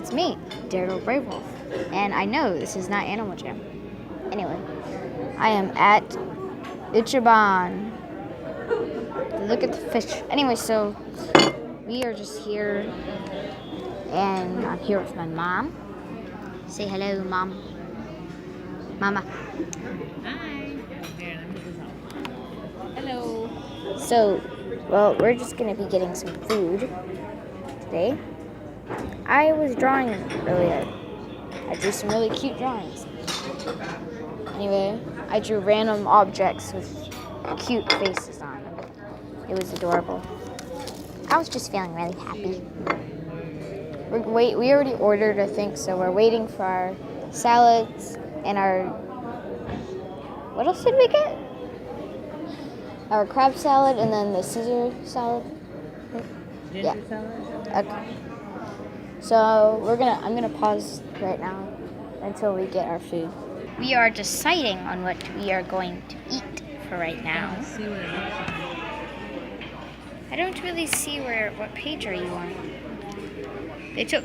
it's me, Daryl Bravewolf, and I know this is not Animal Jam. Anyway, I am at Ichiban. Look at the fish. Anyway, so we are just here, and I'm here with my mom. Say hello, Mom. Mama. Hi. Here, let me put this on. Hello. So, well, we're just going to be getting some food today. I was drawing earlier. I drew some really cute drawings. Anyway, I drew random objects with cute faces on them. It was adorable. I was just feeling really happy. We already ordered, I think, so we're waiting for our salads and our... What else did we get? Our crab salad and then the Caesar salad. Ginger salad? Okay. So I'm gonna pause right now until we get our food. We are deciding on what we are going to eat for right now. Let's see what it looks like. I don't really see what page are you on? They took...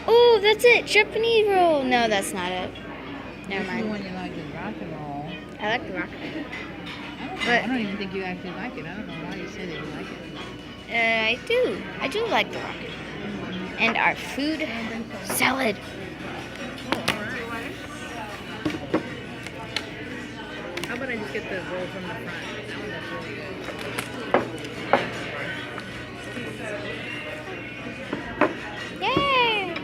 Oh, that's it! Japanese roll! No, that's not it. Never This is the mind. one you like, is rock and roll. I like the rock. I don't even think you actually like it. I don't know why you say that you like it. I do. I do like the rock. And our food salad. How about I just get the roll from the front? That one looks really good. Yay!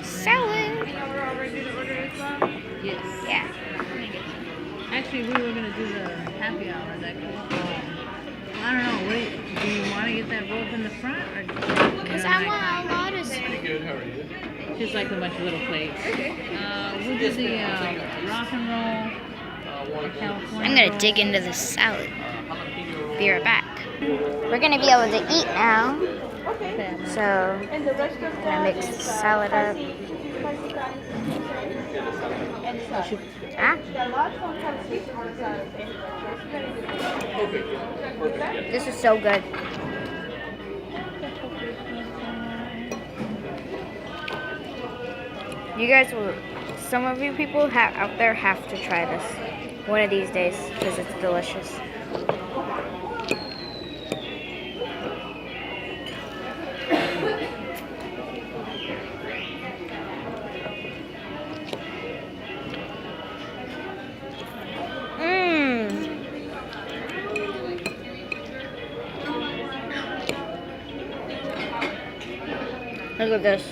Salad. We're all ready to order this one? Yes. Yeah. Actually, we were going to do the happy hour. Is that cool? I don't know. Do you want to get that roll from the front? Because I want a lot of... Just like a bunch of little plates. We'll do the rock and roll. California I'm going to roll. dig into the salad. Be right back. We're going to be able to eat now. So, I'm going to mix the salad up. Ah? This is so good. You guys will, some of you people out there have to try this one of these days because it's delicious. Look at this.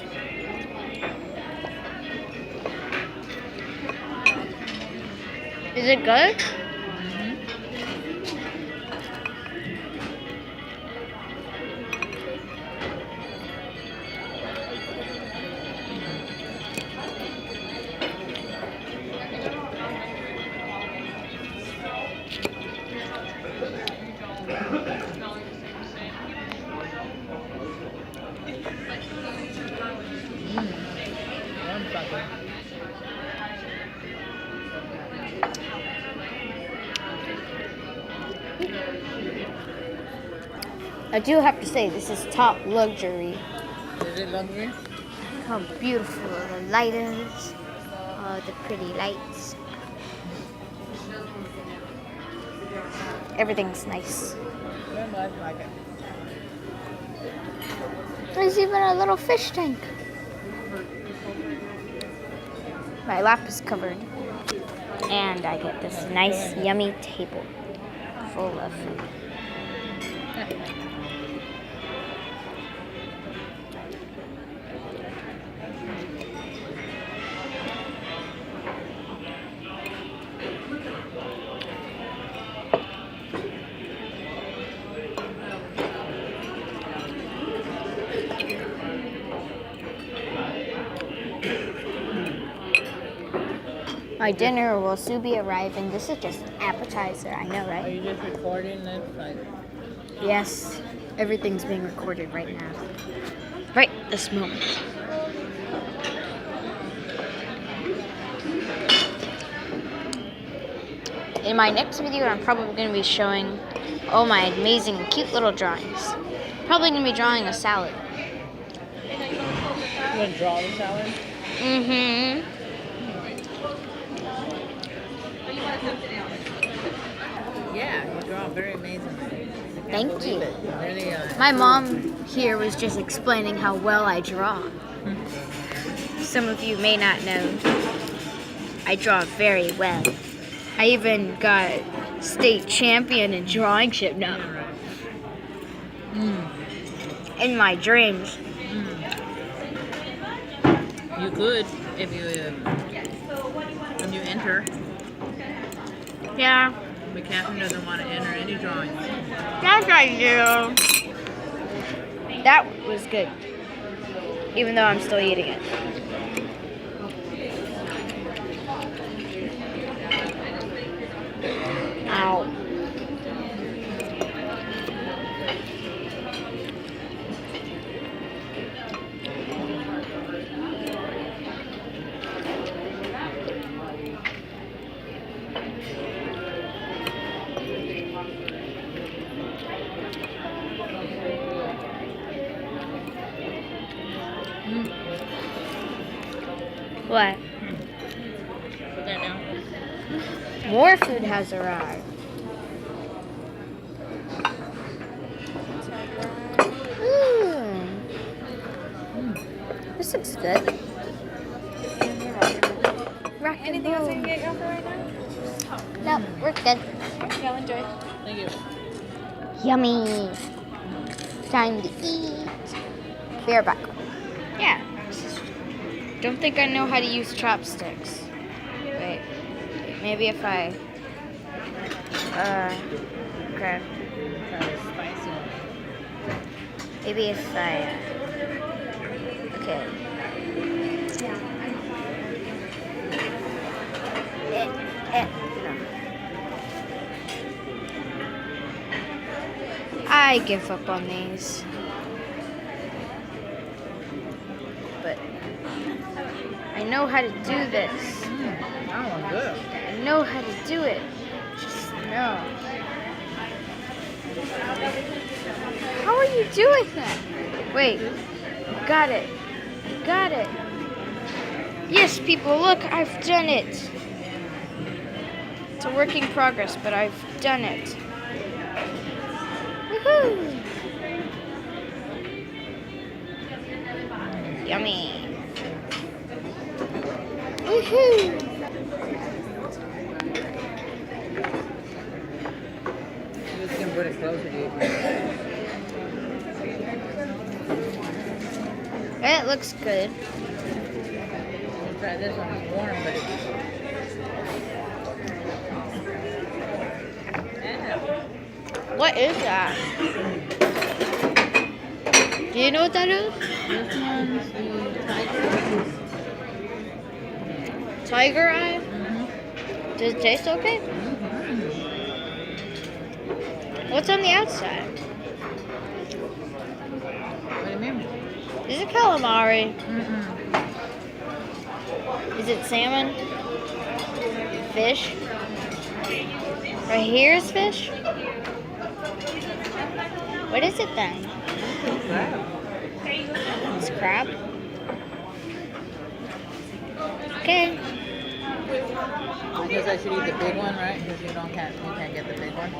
Is it good? I do have to say, this is top luxury. Is it luxury? Look how beautiful the light is. Oh, the pretty lights. Everything's nice. Very much like it. There's even a little fish tank. My lap is covered. And I get this nice, yummy table full of food. My dinner will soon be arriving. This is just an appetizer, I know, Are right? you just recording this? Like, Yes, everything's being recorded right now. Right this moment. In my next video, I'm probably going to be showing all my amazing, cute little drawings. Probably going to be drawing a salad. You want to draw the salad? Mm-hmm. Yeah, you draw very amazing. Thank you. Really, My mom here was just explaining how well I draw. Some of you may not know, I draw very well. I even got state champion in drawing ship now. In my dreams. You could if you when you enter. Yeah, But Catherine doesn't want to enter any drawings. that's what I do. That was good. Even though I'm still eating it. Ow. What? Put that down. More food has arrived. This looks good. Rock and Anything else I can roll. get you for right now? No, we're good. Y'all enjoy. Thank you. Yummy. Time to eat. Be right back. Yeah. Don't think I know how to use chopsticks. Wait. Maybe if I. Okay. Try the spicy one. Maybe if I. Okay. No. I give up on these. But I know how to do this. That one's good. I know how to do it. Just no. How are you doing that? Wait. Got it. Got it. Yes, people, look, I've done it. It's a work in progress, but I've done it. Woohoo! Yummy. Woohoo! You just can put it closer to you. It looks good. Let's try this one. It's warm, but it's... Yeah. What is that? Do you know what that is? This one's the tiger. Tiger eye? Does it taste okay? What's on the outside? What do you mean? Is it calamari? Mm-mm. Is it salmon? Fish? Right here is fish? What is it then? Crab. It's crab? Okay. I guess I should eat the big one, right? Because you can't get the big one.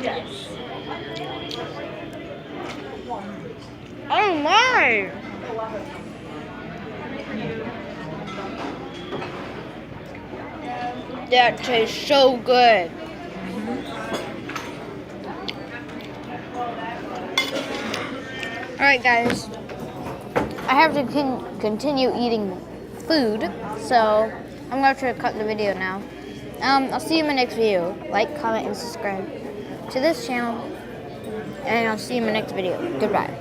Yes. Oh my! That tastes so good. Alright guys, I have to continue eating food, so I'm going to try to cut the video now. I'll see you in my next video. Like, comment, and subscribe to this channel, and I'll see you in my next video. Goodbye.